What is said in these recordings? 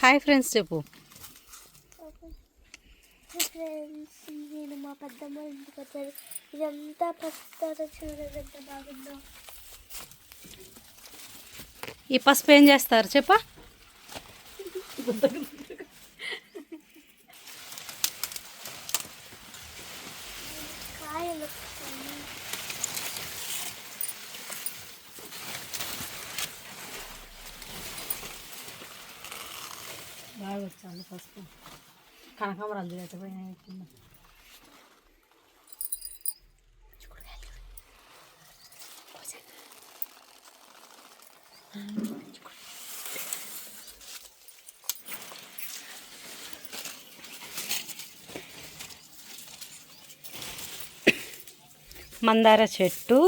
Hi friends చెప్పు. Friends, నేను మా పెద్దమ్మ ఇంటికి వచ్చాను. ఇదంతా పసుపుతో చూడండి ఎంత బాగుందో. ఈ పసుపు ఏం చేస్తారు చెప్పా? కాయలు బాగా వచ్చాను పసుపు. కనకాంబరాలు లేకపోయినాయి. మందార చెట్టు,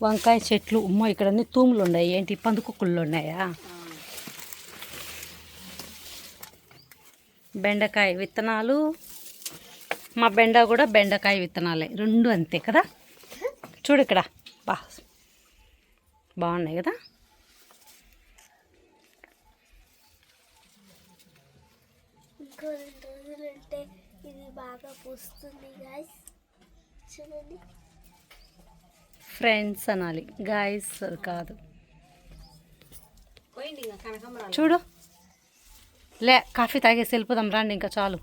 వంకాయ చెట్లు. ఇక్కడ అన్ని తూములు ఉన్నాయి. ఏంటి పందుకుక్కుళ్ళు ఉన్నాయా? బెండకాయ విత్తనాలు. మా బెండ కూడా బెండకాయ విత్తనాలే, రెండు అంతే కదా. చూడు ఇక్కడ బాగున్నాయి కదా. ఇంకో 2 రోజులు ఉంటే ఇది బాగా పూస్తుంది గాయ్స్. చూడండి ఫ్రెండ్స్ అనాలి, గాయస్ కాదు. చూడు, లే కాఫీ తాగేసి వెళ్ళిపోదాం రండి, ఇంకా చాలు.